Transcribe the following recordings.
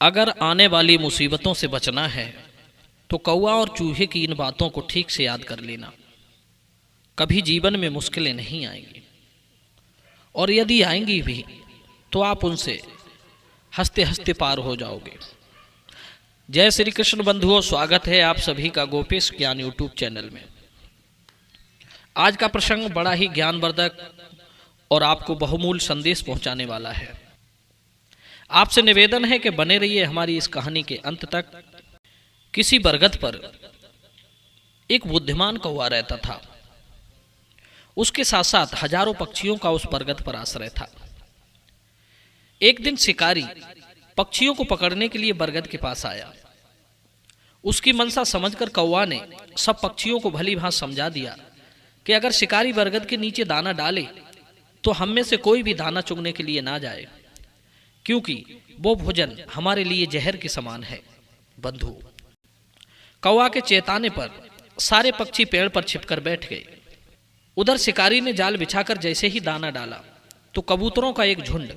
अगर आने वाली मुसीबतों से बचना है तो कौवा और चूहे की इन बातों को ठीक से याद कर लेना। कभी जीवन में मुश्किलें नहीं आएंगी, और यदि आएंगी भी तो आप उनसे हंसते हंसते पार हो जाओगे। जय श्री कृष्ण बंधुओं, स्वागत है आप सभी का गोपेश ज्ञान यूट्यूब चैनल में। आज का प्रसंग बड़ा ही ज्ञानवर्धक और आपको बहुमूल्य संदेश पहुंचाने वाला है। आपसे निवेदन है कि बने रहिए हमारी इस कहानी के अंत तक। किसी बरगद पर एक बुद्धिमान कौवा रहता था। उसके साथ साथ हजारों पक्षियों का उस बरगद पर आश्रय था। एक दिन शिकारी पक्षियों को पकड़ने के लिए बरगद के पास आया। उसकी मनसा समझकर कौवा ने सब पक्षियों को भली भांति समझा दिया कि अगर शिकारी बरगद के नीचे दाना डाले तो हम में से कोई भी दाना चुगने के लिए ना जाए, क्योंकि वो भोजन हमारे लिए जहर के समान है। बंधु, कौवा के चेताने पर सारे पक्षी पेड़ पर छिपकर बैठ गए। उधर शिकारी ने जाल बिछाकर जैसे ही दाना डाला तो कबूतरों का एक झुंड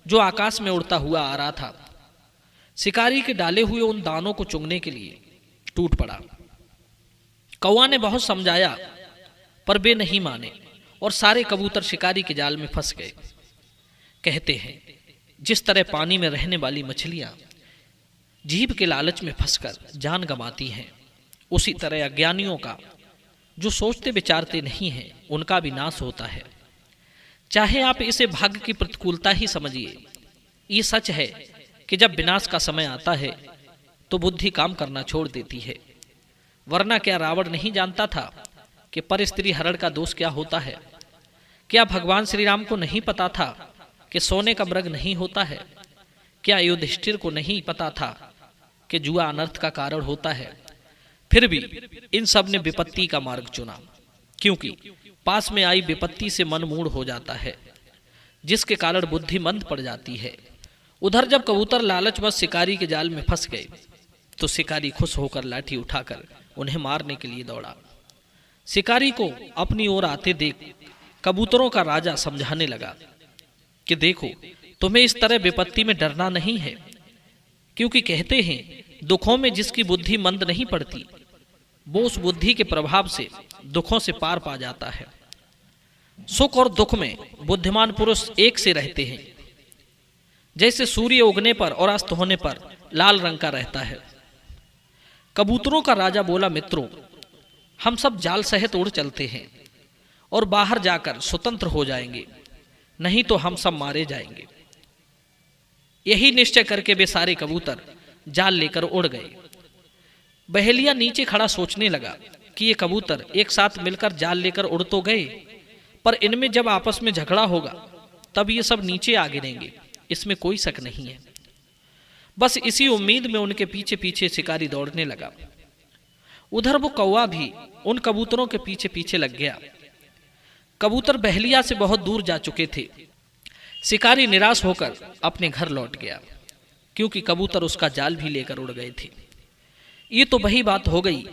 जो आकाश में उड़ता हुआ आ रहा था, शिकारी के डाले हुए उन दानों को चुगने के लिए टूट पड़ा। कौवा ने बहुत समझाया पर वे नहीं माने और सारे कबूतर शिकारी के जाल में फंस गए। कहते हैं, जिस तरह पानी में रहने वाली मछलियां जीभ के लालच में फंसकर जान गंवाती हैं, उसी तरह अज्ञानियों का जो सोचते विचारते नहीं हैं उनका भी नाश होता है। चाहे आप इसे भाग्य की प्रतिकूलता ही समझिए, ये सच है कि जब विनाश का समय आता है तो बुद्धि काम करना छोड़ देती है। वरना क्या रावण नहीं जानता था कि पर स्त्री हरण का दोष क्या होता है? क्या भगवान श्री राम को नहीं पता था कि सोने का मृग नहीं होता है? क्या युधिष्ठिर को नहीं पता था कि जुआ अनर्थ का कारण होता है? फिर भी इन सब ने विपत्ति का मार्ग चुना, क्योंकि पास में आई विपत्ति से मन मूढ़ हो जाता है, जिसके कारण बुद्धि मंद पड़ जाती है। उधर जब कबूतर लालचवश शिकारी के जाल में फंस गए तो शिकारी खुश होकर लाठी उठाकर उन्हें मारने के लिए दौड़ा। शिकारी को अपनी ओर आते देख कबूतरों का राजा समझाने लगा कि देखो, तुम्हें इस तरह विपत्ति में डरना नहीं है, क्योंकि कहते हैं दुखों में जिसकी बुद्धि मंद नहीं पड़ती वो उस बुद्धि के प्रभाव से दुखों से पार पा जाता है। सुख और दुख में बुद्धिमान पुरुष एक से रहते हैं, जैसे सूर्य उगने पर और अस्त होने पर लाल रंग का रहता है। कबूतरों का राजा बोला, मित्रों, हम सब जाल सहित उड़ चलते हैं और बाहर जाकर स्वतंत्र हो जाएंगे, नहीं तो हम सब मारे जाएंगे। यही निश्चय करके वे सारे कबूतर जाल लेकर उड़ गए। बहेलिया नीचे खड़ा सोचने लगा कि ये कबूतर एक साथ मिलकर जाल लेकर उड़ तो गए, पर इनमें जब आपस में झगड़ा होगा तब ये सब नीचे आ गिरेंगे, इसमें कोई शक नहीं है। बस इसी उम्मीद में उनके पीछे पीछे शिकारी दौड़ने लगा। उधर वो कौवा भी उन कबूतरों के पीछे पीछे लग गया। कबूतर बहेलिया से बहुत दूर जा चुके थे। शिकारी निराश होकर अपने घर लौट गया, क्योंकि कबूतर उसका जाल भी लेकर उड़ गए थे। ये तो वही बात हो गई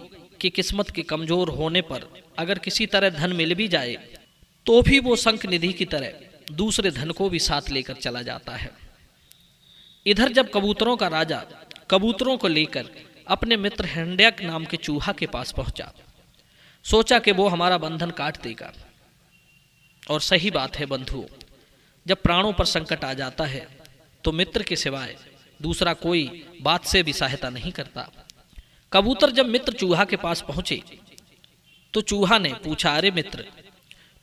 कि किस्मत के कमजोर होने पर अगर किसी तरह धन मिल भी जाए तो भी वो शंख निधि की तरह दूसरे धन को भी साथ लेकर चला जाता है। इधर जब कबूतरों का राजा कबूतरों को लेकर अपने मित्र हिरण्यक नाम के चूहा के पास पहुंचा, सोचा कि वो हमारा बंधन काट देगा। और सही बात है बंधुओं, जब प्राणों पर संकट आ जाता है तो मित्र के सिवाय दूसरा कोई बात से भी सहायता नहीं करता। कबूतर जब मित्र चूहा के पास पहुंचे तो चूहा ने पूछा, अरे मित्र,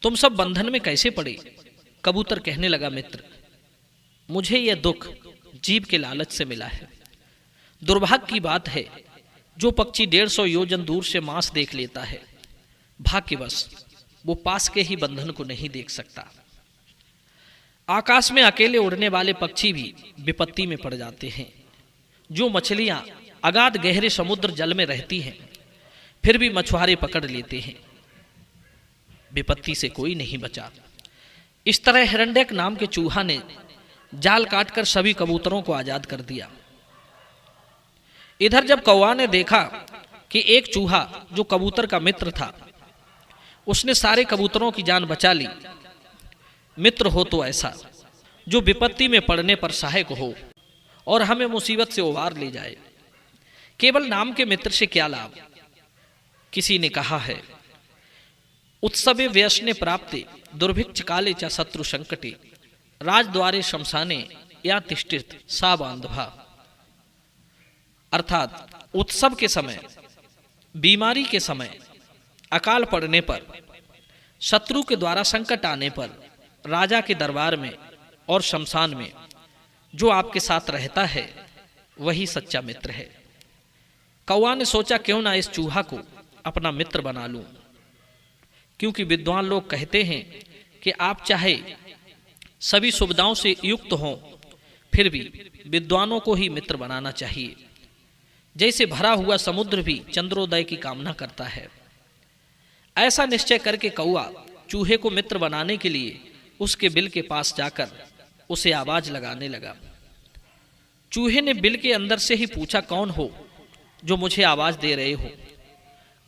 तुम सब बंधन में कैसे पड़े? कबूतर कहने लगा, मित्र, मुझे यह दुख जीभ के लालच से मिला है। दुर्भाग्य की बात है, जो पक्षी 150 योजन दूर से मांस देख लेता है, भाग्यवश वो पास के ही बंधन को नहीं देख सकता। आकाश में अकेले उड़ने वाले पक्षी भी विपत्ति में पड़ जाते हैं। जो मछलियां अगाध गहरे समुद्र जल में रहती हैं, फिर भी मछुआरे पकड़ लेते हैं, विपत्ति से कोई नहीं बचा। इस तरह हिरण्यक नाम के चूहा ने जाल काटकर सभी कबूतरों को आजाद कर दिया। इधर जब कौवा ने देखा कि एक चूहा जो कबूतर का मित्र था, उसने सारे कबूतरों की जान बचा ली। मित्र हो तो ऐसा जो विपत्ति में पड़ने पर सहायक हो और हमें मुसीबत से उबार ले जाए। केवल नाम के मित्र से क्या लाभ। किसी ने कहा है, उत्सवे व्यसने प्राप्ते दुर्भिक्ष काले च शत्रु संकटे राजद्वारे शमशाने या तिष्ठित सा बांधवा। अर्थात उत्सव के समय, बीमारी के समय, अकाल पड़ने पर, शत्रु के द्वारा संकट आने पर राजा के दरबार में और शमशान में जो आपके साथ रहता है वही सच्चा मित्र है। कौवा ने सोचा क्यों ना इस चूहा को अपना मित्र बना लूं, क्योंकि विद्वान लोग कहते हैं कि आप चाहे सभी सुविधाओं से युक्त हों, फिर भी विद्वानों को ही मित्र बनाना चाहिए। जैसे भरा हुआ समुद्र भी चंद्रोदय की कामना करता है। ऐसा निश्चय करके कौवा चूहे को मित्र बनाने के लिए उसके बिल के पास जाकर उसे आवाज लगाने लगा। चूहे ने बिल के अंदर से ही पूछा, कौन हो जो मुझे आवाज दे रहे हो।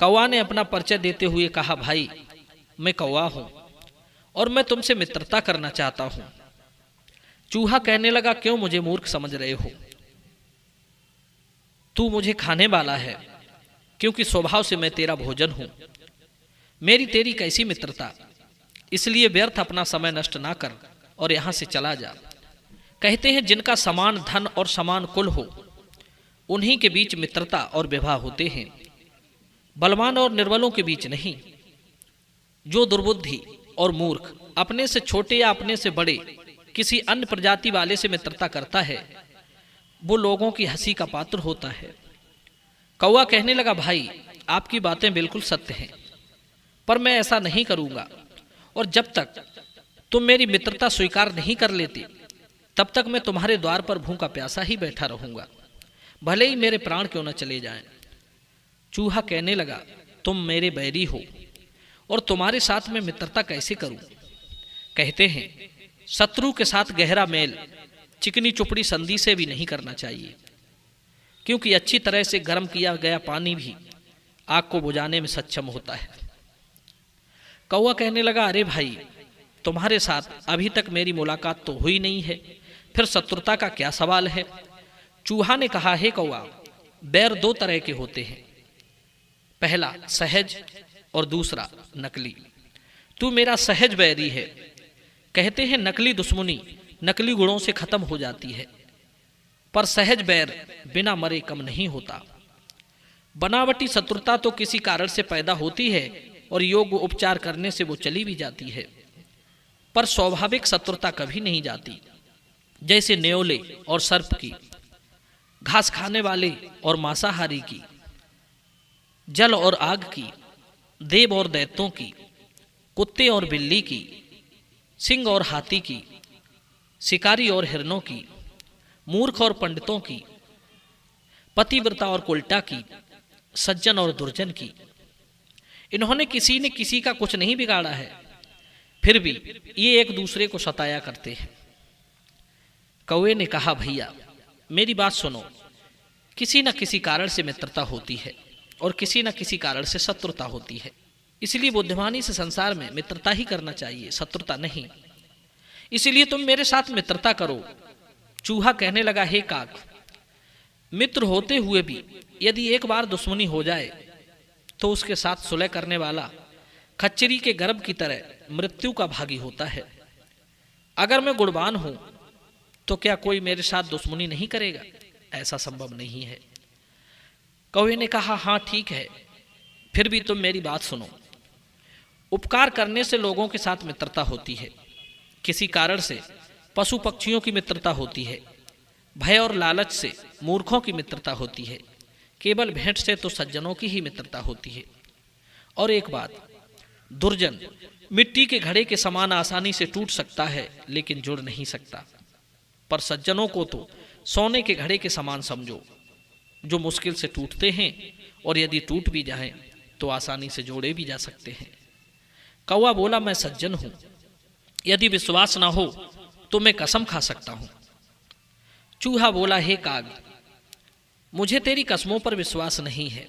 कौवा ने अपना परिचय देते हुए कहा, भाई मैं कौवा हूं और मैं तुमसे मित्रता करना चाहता हूं। चूहा कहने लगा, क्यों मुझे मूर्ख समझ रहे हो? तू मुझे खाने वाला है, क्योंकि स्वभाव से मैं तेरा भोजन हूं। मेरी तेरी कैसी मित्रता, इसलिए व्यर्थ अपना समय नष्ट ना कर और यहां से चला जा। कहते हैं जिनका समान धन और समान कुल हो उन्हीं के बीच मित्रता और विवाह होते हैं, बलवान और निर्बलों के बीच नहीं। जो दुर्बुद्धि और मूर्ख अपने से छोटे या अपने से बड़े किसी अन्य प्रजाति वाले से मित्रता करता है वो लोगों की हंसी का पात्र होता है। कौवा कहने लगा, भाई आपकी बातें बिल्कुल सत्य हैं, पर मैं ऐसा नहीं करूंगा और जब तक तुम मेरी मित्रता स्वीकार नहीं कर लेते तब तक मैं तुम्हारे द्वार पर भूखा प्यासा ही बैठा रहूंगा, भले ही मेरे प्राण क्यों न चले जाएं। चूहा कहने लगा, तुम मेरे बैरी हो और तुम्हारे साथ मैं मित्रता कैसे करूं। कहते हैं शत्रु के साथ गहरा मेल चिकनी चुपड़ी संधि से भी नहीं करना चाहिए, क्योंकि अच्छी तरह से गर्म किया गया पानी भी आग को बुझाने में सक्षम होता है। कौवा कहने लगा, अरे भाई तुम्हारे साथ अभी तक मेरी मुलाकात तो हुई नहीं है, फिर शत्रुता का क्या सवाल है। चूहा ने कहा, हे कौवा, बैर दो तरह के होते हैं, पहला सहज और दूसरा नकली। तू मेरा सहज बैरी है। कहते हैं नकली दुश्मनी नकली गुणों से खत्म हो जाती है, पर सहज बैर बिना मरे कम नहीं होता। बनावटी शत्रुता तो किसी कारण से पैदा होती है और योग्य उपचार करने से वो चली भी जाती है, पर स्वाभाविक शत्रुता कभी नहीं जाती। जैसे न्योले और सर्प की, घास खाने वाले और मांसाहारी की, जल और आग की, देव और दैत्यों की, कुत्ते और बिल्ली की, सिंह और हाथी की, शिकारी और हिरणों की, मूर्ख और पंडितों की, पतिव्रता और उल्टा की, सज्जन और दुर्जन की। इन्होंने किसी ने किसी का कुछ नहीं बिगाड़ा है, फिर भी ये एक दूसरे को सताया करते हैं। कौवे ने कहा, भैया मेरी बात सुनो, किसी न किसी कारण से मित्रता होती है और किसी न किसी कारण से शत्रुता होती है, इसलिए बुद्धिमानी से संसार में मित्रता ही करना चाहिए, शत्रुता नहीं। इसलिए तुम मेरे साथ मित्रता करो। चूहा कहने लगा, हे काक, मित्र होते हुए भी यदि एक बार दुश्मनी हो जाए तो उसके साथ सुलह करने वाला खच्चरी के गर्भ की तरह मृत्यु का भागी होता है। अगर मैं गुणवान हूं तो क्या कोई मेरे साथ दुश्मनी नहीं करेगा? ऐसा संभव नहीं है। कौवे ने कहा, हाँ ठीक है, फिर भी तुम मेरी बात सुनो। उपकार करने से लोगों के साथ मित्रता होती है, किसी कारण से पशु पक्षियों की मित्रता होती है, भय और लालच से मूर्खों की मित्रता होती है, केवल भेंट से तो सज्जनों की ही मित्रता होती है। और एक बात, दुर्जन मिट्टी के घड़े के समान आसानी से टूट सकता है लेकिन जुड़ नहीं सकता, पर सज्जनों को तो सोने के घड़े के समान समझो, जो मुश्किल से टूटते हैं और यदि टूट भी जाएं तो आसानी से जोड़े भी जा सकते हैं। कौवा बोला, मैं सज्जन हूं, यदि विश्वास ना हो तो मैं कसम खा सकता हूं। चूहा बोला, हे काग, मुझे तेरी कसमों पर विश्वास नहीं है।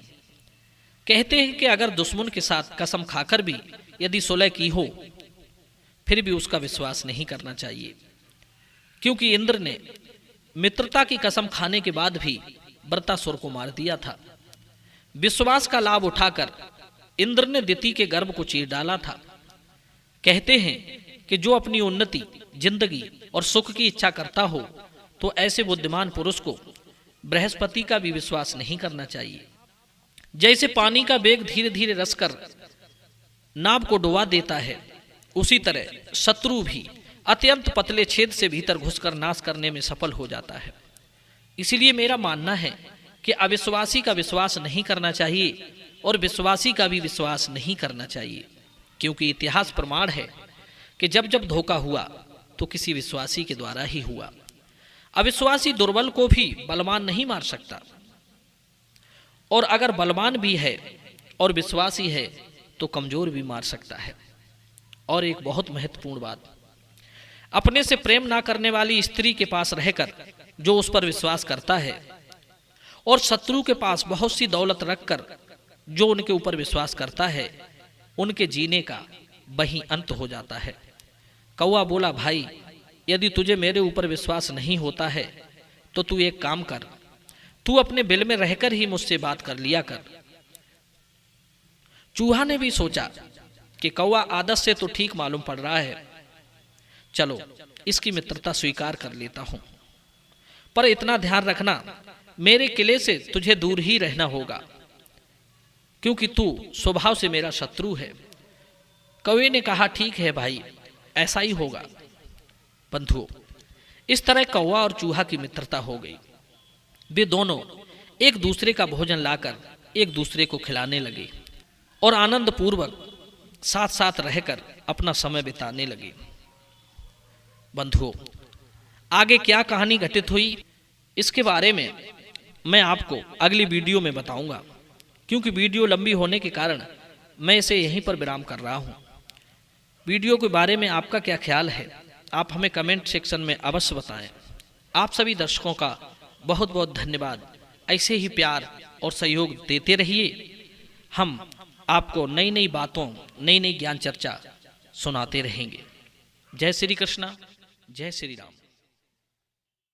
कहते हैं कि अगर दुश्मन के साथ कसम खाकर भी यदि सुलह की हो फिर भी उसका विश्वास नहीं करना चाहिए, क्योंकि इंद्र ने मित्रता की कसम खाने के बाद भी वृत्तासुर को मार दिया था। विश्वास का लाभ उठाकर इंद्र ने दिति के गर्भ को चीर डाला था। कहते हैं कि जो अपनी उन्नति, जिंदगी और सुख की इच्छा करता हो तो ऐसे बुद्धिमान पुरुष को बृहस्पति का भी विश्वास नहीं करना चाहिए। जैसे पानी का वेग धीरे धीरे रसकर नाव को डुबा देता है, उसी तरह शत्रु भी अत्यंत पतले छेद से भीतर घुसकर नाश करने में सफल हो जाता है। इसलिए मेरा मानना है कि अविश्वासी का विश्वास नहीं करना चाहिए और विश्वासी का भी विश्वास नहीं करना चाहिए, क्योंकि इतिहास प्रमाण है कि जब जब धोखा हुआ तो किसी विश्वासी के द्वारा ही हुआ। अविश्वासी दुर्बल को भी बलवान नहीं मार सकता, और अगर बलवान भी है और विश्वासी है तो कमजोर भी मार सकता है। और एक बहुत महत्वपूर्ण बात, अपने से प्रेम ना करने वाली स्त्री के पास रहकर जो उस पर विश्वास करता है और शत्रु के पास बहुत सी दौलत रखकर जो उनके ऊपर विश्वास करता है, उनके जीने का वही अंत हो जाता है। कौआ बोला, भाई यदि तुझे मेरे ऊपर विश्वास नहीं होता है तो तू एक काम कर, तू अपने बिल में रहकर ही मुझसे बात कर लिया कर। चूहा ने भी सोचा कि कौआ आदत से तो ठीक मालूम पड़ रहा है, चलो इसकी मित्रता स्वीकार कर लेता हूं, पर इतना ध्यान रखना मेरे किले से तुझे दूर ही रहना होगा, क्योंकि तू स्वभाव से मेरा शत्रु है। कौवे ने कहा, ठीक है भाई, ऐसा ही होगा। बंधुओं, इस तरह कौवा और चूहा की मित्रता हो गई। वे दोनों एक दूसरे का भोजन लाकर एक दूसरे को खिलाने लगे और आनंद पूर्वक साथ साथ रहकर अपना समय बिताने लगे। बंधुओं, आगे क्या कहानी घटित हुई इसके बारे में मैं आपको अगली वीडियो में बताऊंगा, क्योंकि वीडियो लंबी होने के कारण मैं इसे यहीं पर विराम कर रहा हूं। वीडियो के बारे में आपका क्या ख्याल है, आप हमें कमेंट सेक्शन में अवश्य बताएं। आप सभी दर्शकों का बहुत बहुत धन्यवाद। ऐसे ही प्यार और सहयोग देते रहिए। हम आपको नई नई बातों, नई नई ज्ञान चर्चा सुनाते रहेंगे। जय श्री कृष्णा, जय श्री राम।